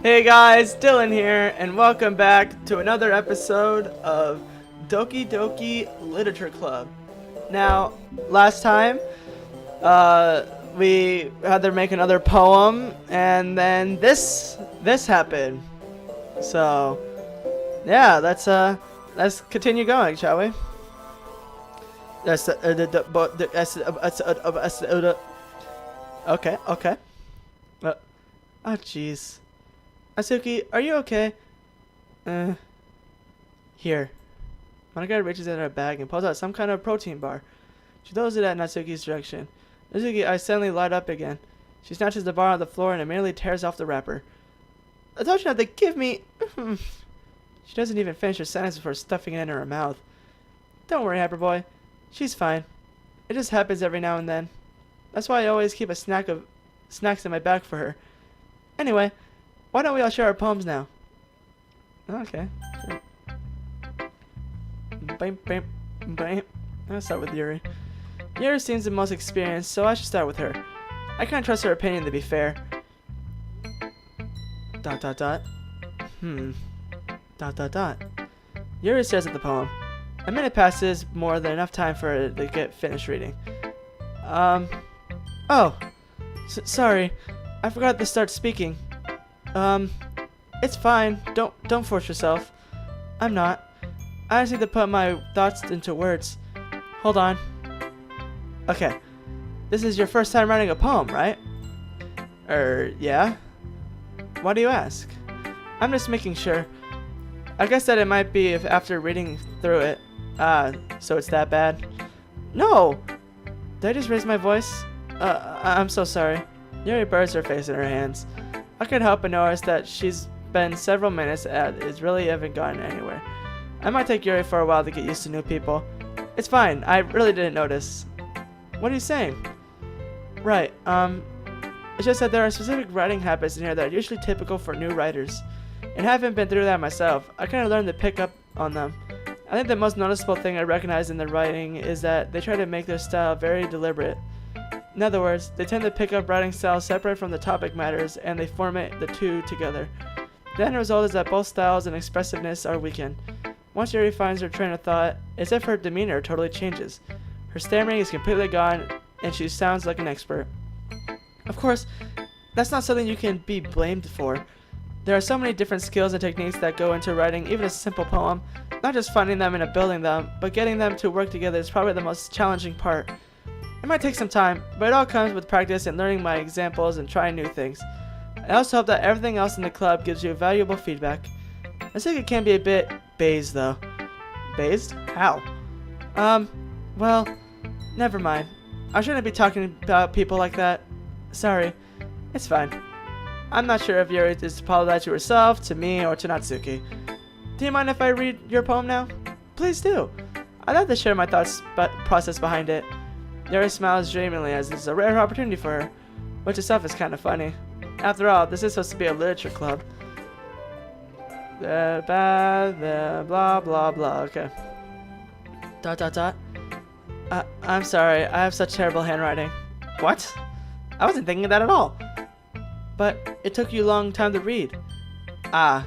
Hey guys, Dylan here, and welcome back to another episode of Doki Doki Literature Club. Now, last time, we had to make another poem, and then this happened. So, yeah, let's continue going, shall we? Okay, okay. Oh, jeez. Asuki, are you okay? Here. Monogatari reaches in her bag and pulls out some kind of protein bar. She throws it at Natsuki's direction. Natsuki's eyes suddenly light up again. She snatches the bar on the floor and immediately tears off the wrapper. I told you not to give me... She doesn't even finish her sentence before stuffing it in her mouth. Don't worry, Hyperboy. She's fine. It just happens every now and then. That's why I always keep a snack of snacks in my bag for her. Anyway, why don't we all share our poems now? Okay. Sure. Bam, bam, bam. Let's start with Yuri. Yuri seems the most experienced, so I should start with her. I can't trust her opinion to be fair. ... Yuri stares at the poem. A minute passes, more than enough time for her to get finished reading. Oh. Sorry. I forgot to start speaking. It's fine. Don't force yourself. I'm not. I just need to put my thoughts into words. Hold on. Okay. This is your first time writing a poem, right? Yeah? Why do you ask? I'm just making sure. I guess that it might be if after reading through it. So it's that bad? No! Did I just raise my voice? I'm so sorry. Yuri buries her face in her hands. I couldn't help but notice that she's been several minutes and it really haven't gotten anywhere. I might take Yuri for a while to get used to new people. It's fine, I really didn't notice. What are you saying? Right, it's just that there are specific writing habits in here that are usually typical for new writers. And haven't been through that myself, I kind of learned to pick up on them. I think the most noticeable thing I recognize in their writing is that they try to make their style very deliberate. In other words, they tend to pick up writing styles separate from the topic matters and they formate the two together. The end result is that both styles and expressiveness are weakened. Once Yuri finds her train of thought, it's as if her demeanor totally changes. Her stammering is completely gone and she sounds like an expert. Of course, that's not something you can be blamed for. There are so many different skills and techniques that go into writing even a simple poem. Not just finding them and building them, but getting them to work together is probably the most challenging part. It might take some time, but it all comes with practice and learning my examples and trying new things. I also hope that everything else in the club gives you valuable feedback. I think it can be a bit based though. Based? How? Well, never mind. I shouldn't be talking about people like that. Sorry. It's fine. I'm not sure if Yuri is to apologize to herself, to me, or to Natsuki. Do you mind if I read your poem now? Please do. I'd love to share my thoughts but process behind it. Yuri smiles dreamily as this is a rare opportunity for her, which itself is kind of funny. After all, this is supposed to be a literature club. Blah blah blah. Okay. ... I'm sorry, I have such terrible handwriting. What? I wasn't thinking of that at all. But it took you a long time to read. Ah.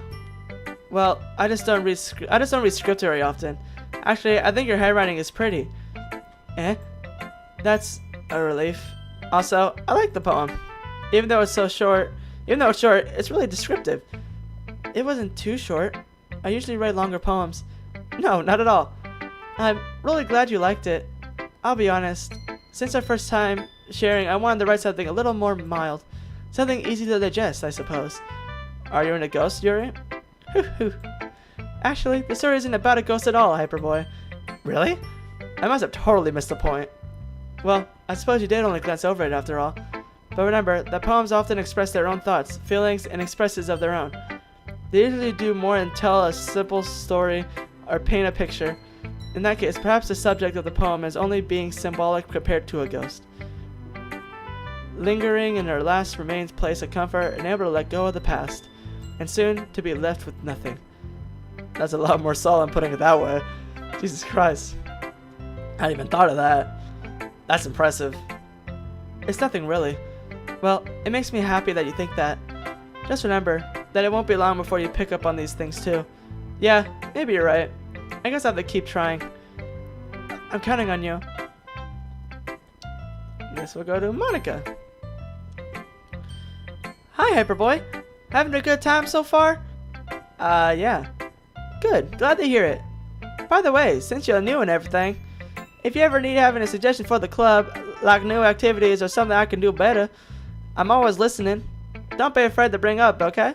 Well, I just don't read script very often. Actually, I think your handwriting is pretty. Eh? That's a relief. Also, I like the poem. Even though it's short, it's really descriptive. It wasn't too short. I usually write longer poems. No, not at all. I'm really glad you liked it. I'll be honest. Since our first time sharing, I wanted to write something a little more mild. Something easy to digest, I suppose. Are you in a ghost, Yuri? Actually, the story isn't about a ghost at all, Hyperboy. Really? I must have totally missed the point. Well, I suppose you did only glance over it after all. But remember that poems often express their own thoughts, feelings, and expressions of their own. They usually do more than tell a simple story or paint a picture. In that case, perhaps the subject of the poem is only being symbolic compared to a ghost. Lingering in her last remains place of comfort and able to let go of the past, and soon to be left with nothing. That's a lot more solemn putting it that way. Jesus Christ. I hadn't even thought of that. That's impressive. It's nothing really. Well, it makes me happy that you think that. Just remember, that it won't be long before you pick up on these things too. Yeah, maybe you're right. I guess I'll have to keep trying. I'm counting on you. Guess we'll go to Monica. Hi, Hyperboy. Having a good time so far? Yeah. Good. Glad to hear it. By the way, since you're new and everything, if you ever need having a suggestion for the club, like new activities or something I can do better, I'm always listening. Don't be afraid to bring up, okay?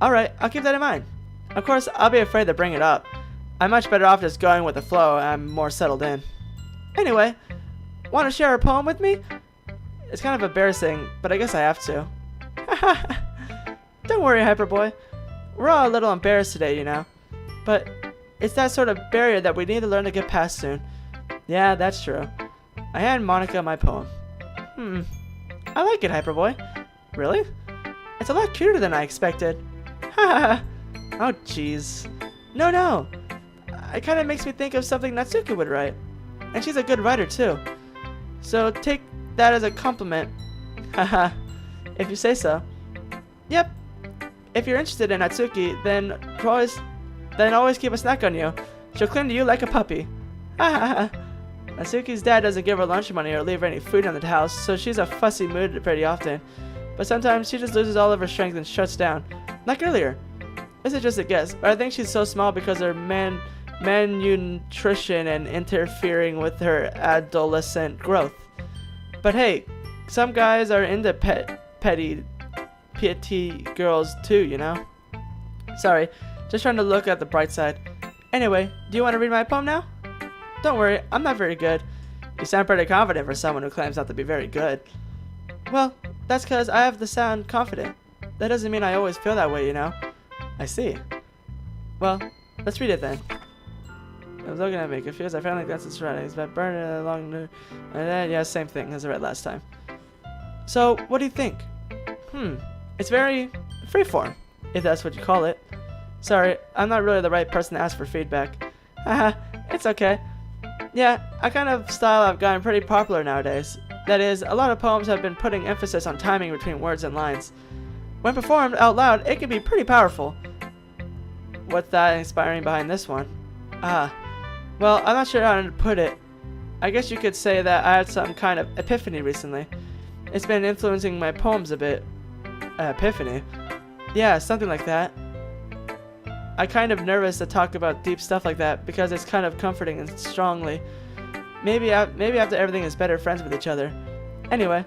Alright, I'll keep that in mind. Of course, I'll be afraid to bring it up. I'm much better off just going with the flow. I'm more settled in. Anyway, want to share a poem with me? It's kind of embarrassing, but I guess I have to. Don't worry, Hyperboy. We're all a little embarrassed today, you know. But it's that sort of barrier that we need to learn to get past soon. Yeah, that's true. I hand Monica my poem. I like it, Hyperboy. Really? It's a lot cuter than I expected. Haha. Oh, jeez. No. It kind of makes me think of something Natsuki would write. And she's a good writer, too. So take that as a compliment. Haha. If you say so. Yep. If you're interested in Natsuki, then always keep a snack on you. She'll cling to you like a puppy. Haha. Natsuki's dad doesn't give her lunch money or leave her any food in the house, so she's a fussy mood pretty often. But sometimes she just loses all of her strength and shuts down. Like earlier. This is just a guess, but I think she's so small because her malnutrition and interfering with her adolescent growth. But hey, some guys are into petty girls too, you know? Sorry, just trying to look at the bright side. Anyway, do you want to read my poem now? Don't worry, I'm not very good. You sound pretty confident for someone who claims not to be very good. Well, that's because I have to sound confident. That doesn't mean I always feel that way, you know? I see. Well, let's read it then. I was looking at me confused. I finally got its surroundings, but burned it along the... And then, yeah, same thing as I read last time. So, what do you think? It's very freeform, if that's what you call it. Sorry, I'm not really the right person to ask for feedback. Haha, it's okay. Yeah, a kind of style I've gotten pretty popular nowadays. That is, a lot of poems have been putting emphasis on timing between words and lines. When performed out loud, it can be pretty powerful. What's that inspiring behind this one? Well, I'm not sure how to put it. I guess you could say that I had some kind of epiphany recently. It's been influencing my poems a bit. Epiphany? Yeah, something like that. I'm kind of nervous to talk about deep stuff like that because it's kind of comforting and strongly. Maybe after everything is better friends with each other. Anyway,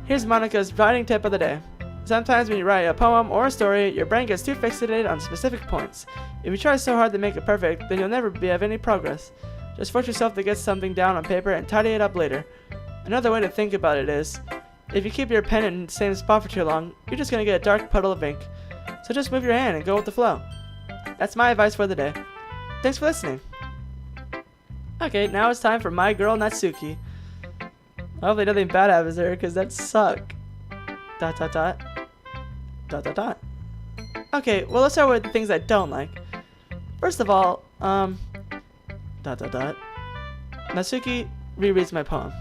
here's Monica's writing tip of the day. Sometimes when you write a poem or a story, your brain gets too fixated on specific points. If you try so hard to make it perfect, then you'll never have any progress. Just force yourself to get something down on paper and tidy it up later. Another way to think about it is, if you keep your pen in the same spot for too long, you're just going to get a dark puddle of ink. So just move your hand and go with the flow. That's my advice for the day. Thanks for listening. Okay, now it's time for my girl Natsuki. Hopefully nothing bad happens to her, because that suck. ... Okay, well, let's start with the things I don't like. First of all, Natsuki rereads my poem.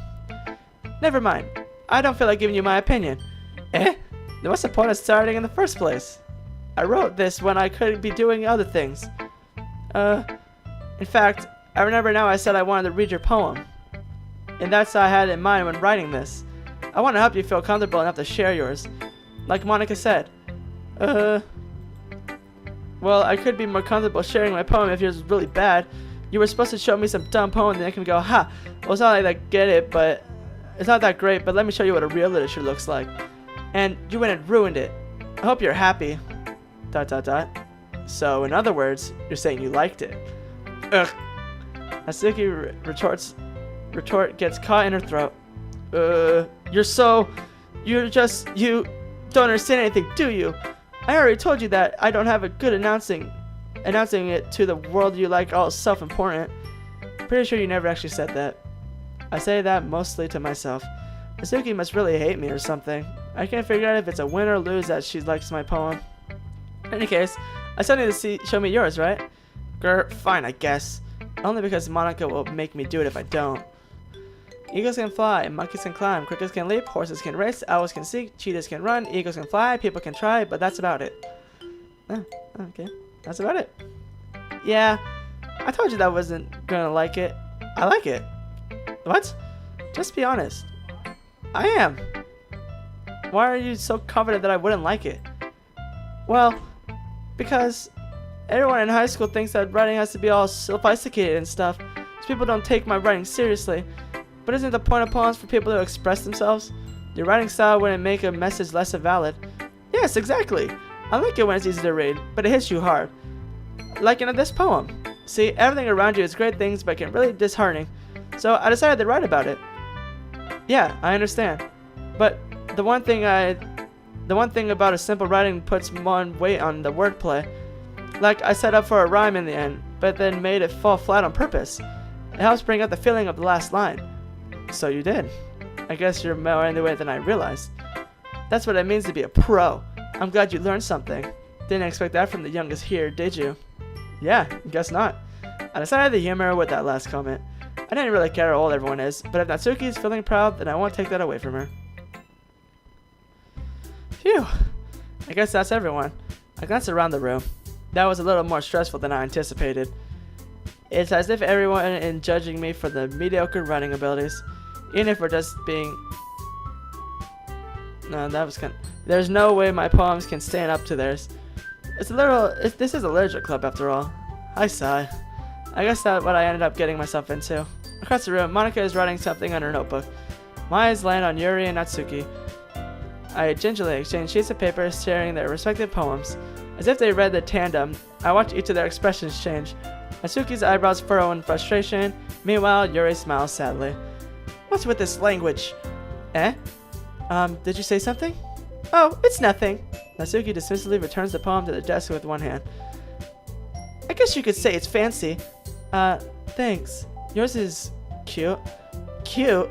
Never mind. I don't feel like giving you my opinion. Then what's the point of starting in the first place? I wrote this when I could be doing other things. In fact, I remember now I said I wanted to read your poem. And that's what I had in mind when writing this. I want to help you feel comfortable enough to share yours. Like Monica said. Well, I could be more comfortable sharing my poem if yours was really bad. You were supposed to show me some dumb poem and then I can go, ha! Well, it's not like I get it, but... It's not that great, but let me show you what a real literature looks like. And you went and ruined it. I hope you're happy. ... So, in other words, you're saying you liked it. Ugh. Natsuki retort gets caught in her throat. You don't understand anything, do you? I already told you that I don't have a good announcing it to the world you like all self-important. Pretty sure you never actually said that. I say that mostly to myself. Natsuki must really hate me or something. I can't figure out if it's a win or lose that she likes my poem. In any case, I still need to show me yours, right? Grr, fine, I guess. Only because Monica will make me do it if I don't. Eagles can fly, monkeys can climb, crickets can leap, horses can race, owls can seek, cheetahs can run, eagles can fly, people can try, but that's about it. Okay. That's about it. Yeah, I told you that I wasn't gonna like it. I like it. What? Just be honest. I am. Why are you so confident that I wouldn't like it? Well, because everyone in high school thinks that writing has to be all sophisticated and stuff, so people don't take my writing seriously. But isn't the point of poems for people to express themselves? Your writing style wouldn't make a message less valid. Yes, exactly. I like it when it's easy to read, but it hits you hard. Like in this poem. See, everything around you is great things, but can really disheartening. So I decided to write about it. Yeah, I understand. But the one thing about a simple writing puts more weight on the wordplay. Like I set up for a rhyme in the end, but then made it fall flat on purpose. It helps bring out the feeling of the last line. So you did. I guess you're more into it than I realized. That's what it means to be a pro. I'm glad you learned something. Didn't expect that from the youngest here, did you? Yeah, guess not. I decided to humor with that last comment. I didn't really care how old everyone is, but if Natsuki is feeling proud, then I won't take that away from her. Phew. I guess that's everyone. I glanced around the room. That was a little more stressful than I anticipated. It's as if everyone is judging me for the mediocre writing abilities, even if we're just being... No, that was kind of... There's no way my poems can stand up to theirs. This is a literature club after all. I sigh. I guess that's what I ended up getting myself into. Across the room, Monika is writing something on her notebook. My eyes land on Yuri and Natsuki. I gingerly exchange sheets of paper, sharing their respective poems. As if they read the tandem, I watch each of their expressions change. Natsuki's eyebrows furrow in frustration. Meanwhile, Yuri smiles sadly. What's with this language? Eh? Did you say something? Oh, it's nothing. Natsuki dismissively returns the poem to the desk with one hand. I guess you could say it's fancy. Thanks. Yours is cute. Cute?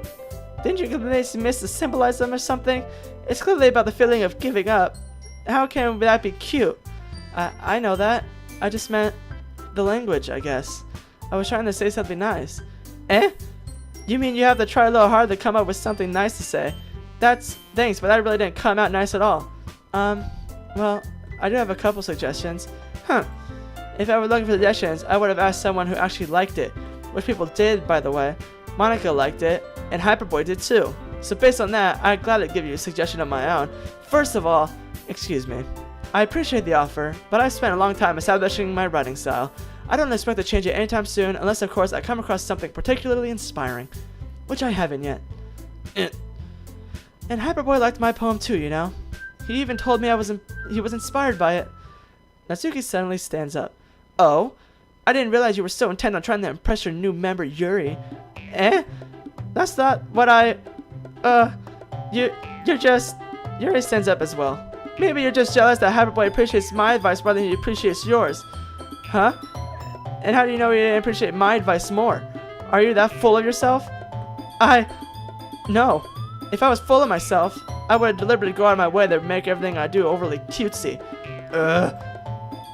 Didn't you miss the symbolism or something? It's clearly about the feeling of giving up. How can that be cute? I know that. I just meant the language, I guess. I was trying to say something nice. Eh? You mean you have to try a little hard to come up with something nice to say? Thanks, but that really didn't come out nice at all. Well, I do have a couple suggestions. If I were looking for suggestions, I would have asked someone who actually liked it. Which people did, by the way. Monika liked it, and Hyperboy did too. So based on that, I'd gladly give you a suggestion of my own. First of all, excuse me. I appreciate the offer, but I've spent a long time establishing my writing style. I don't expect to change it anytime soon, unless of course I come across something particularly inspiring. Which I haven't yet. And Hyperboy liked my poem too, you know. He even told me he was inspired by it. Natsuki suddenly stands up. Oh? I didn't realize you were so intent on trying to impress your new member, Yuri. Eh? That's not what you're just... Yuri stands up as well. Maybe you're just jealous that Hyperboy appreciates my advice more than he appreciates yours. Huh? And how do you know he didn't appreciate my advice more? Are you that full of yourself? No. If I was full of myself, I would deliberately go out of my way to make everything I do overly cutesy.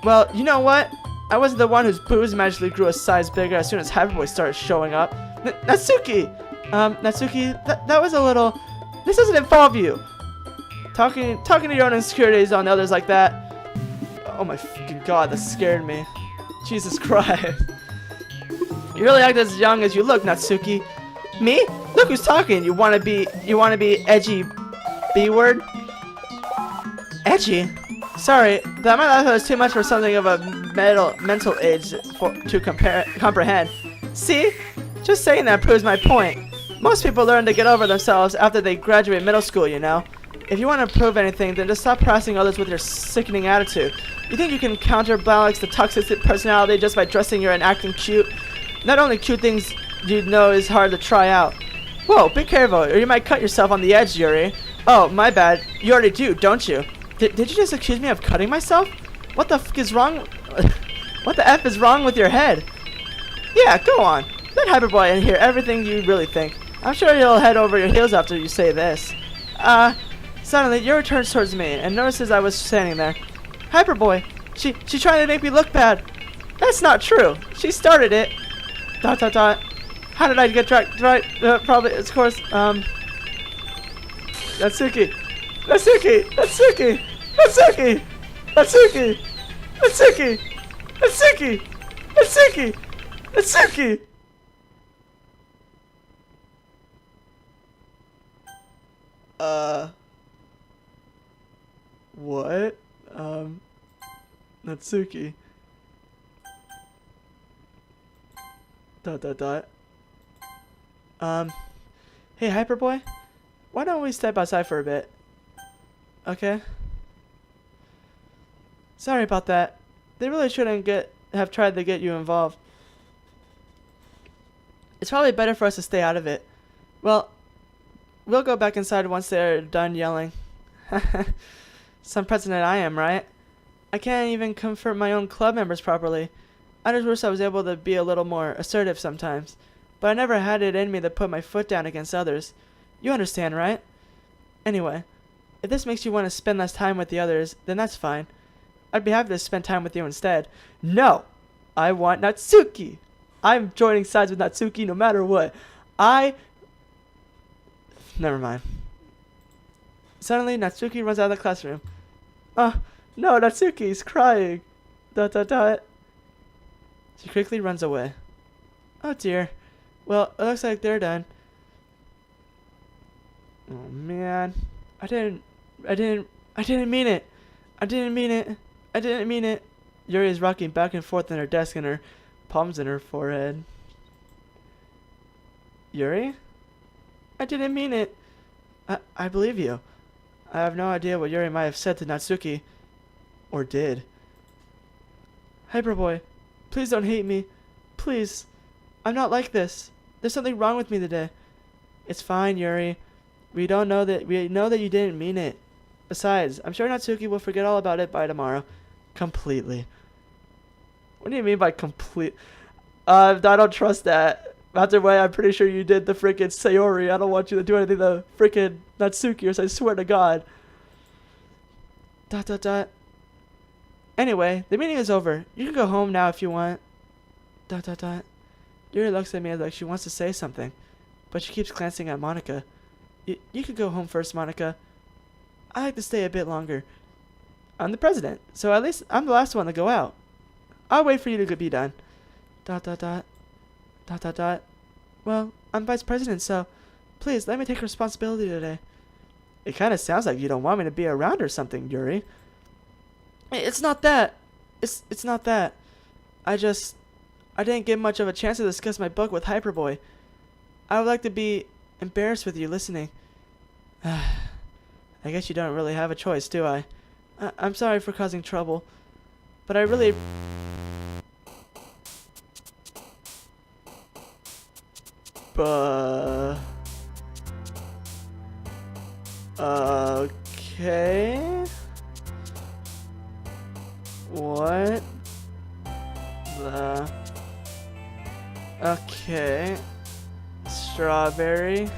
Well, you know what? I wasn't the one whose boobs magically grew a size bigger as soon as Hyperboy started showing up. Natsuki! Natsuki, that was a little... This doesn't involve you. Talking to your own insecurities on others like that. Oh my fucking god, that scared me. Jesus Christ. You really act as young as you look, Natsuki. Me? Look who's talking. You wanna be edgy B-word? Edgy? Sorry, that might have was too much for something of a mental age to comprehend. See? Just saying that proves my point. Most people learn to get over themselves after they graduate middle school, you know? If you want to prove anything, then just stop harassing others with your sickening attitude. You think you can counterbalance the toxic personality just by dressing and acting cute? Not only cute things you know is hard to try out. Whoa, be careful, or you might cut yourself on the edge, Yuri. Oh, my bad. You already do, don't you? Did you just accuse me of cutting myself? What the f is wrong? What the f is wrong with your head? Yeah, go on. Let Hyperboy in hear everything you really think. I'm sure he'll head over your heels after you say this. Suddenly, Yuri turns towards me and notices I was standing there. Hyperboy, she's trying to make me look bad. That's not true. She started it. ... How did I get dragged? Right, probably, of course, Natsuki. Natsuki! Natsuki! Natsuki! Natsuki! Natsuki! Natsuki! Natsuki! Natsuki! What? Natsuki. Dot dot dot. Hey Hyperboy, why don't we step outside for a bit? Okay. Sorry about that. They really shouldn't have tried to get you involved. It's probably better for us to stay out of it. Well, we'll go back inside once they're done yelling. Some president I am, right? I can't even comfort my own club members properly. I just wish I was able to be a little more assertive sometimes. But I never had it in me to put my foot down against others. You understand, right? Anyway, if this makes you want to spend less time with the others, then that's fine. I'd be happy to spend time with you instead. No! I want Natsuki! I'm joining sides with Natsuki no matter what. Never mind. Suddenly, Natsuki runs out of the classroom. No, Natsuki's crying. Dot dot dot. She quickly runs away. Oh dear. Well, it looks like they're done. Oh man. I didn't mean it. I didn't mean it. Yuri is rocking back and forth in her desk and her palms in her forehead. Yuri? I didn't mean it. I believe you. I have no idea what Yuri might have said to Natsuki. Or did. Hyperboy, please don't hate me. Please. I'm not like this. There's something wrong with me today. It's fine, Yuri. We know that you didn't mean it. Besides, I'm sure Natsuki will forget all about it by tomorrow. Completely. What do you mean by complete? I don't trust that. Either way, I'm pretty sure you did the freaking Sayori. I don't want you to do anything to freaking Natsuki, or I swear to God. Dot dot dot. Anyway, the meeting is over. You can go home now if you want. Dot dot dot. Yuri looks at me like she wants to say something, but she keeps glancing at Monica. You could go home first, Monica. I like to stay a bit longer. I'm the president, so at least I'm the last one to go out. I'll wait for you to be done. Dot dot dot. Dot dot dot. Well, I'm vice president, so please let me take responsibility today. It kind of sounds like you don't want me to be around or something, Yuri. It's not that. It's not that. I didn't get much of a chance to discuss my book with Hyperboy. I would like to be embarrassed with you listening. I guess you don't really have a choice, do I? I'm sorry for causing trouble, but I really... Okay... What the... Okay... Strawberry...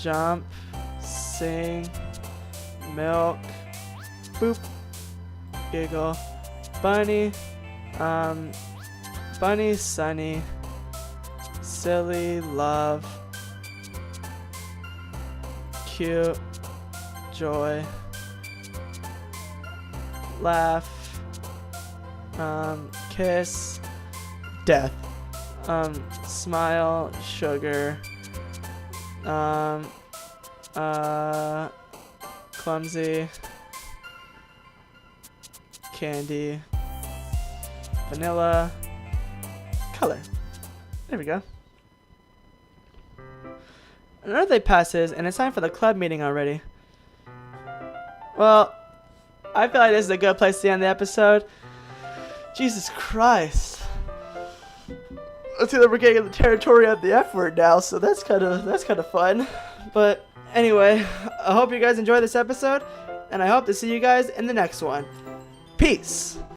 Jump... Sing... Milk... Boop... Giggle... Bunny... Bunny, Sunny... Silly, Love... Cute... Joy... Laugh... Kiss... Death... Smile... Sugar... Clumsy... Candy... Vanilla... Color. There we go. Another day passes, and it's time for the club meeting already. Well, I feel like this is a good place to end the episode. Jesus Christ. Let's see that we're getting in the territory of the F word now, so that's kind of fun. But anyway, I hope you guys enjoyed this episode, and I hope to see you guys in the next one. Peace.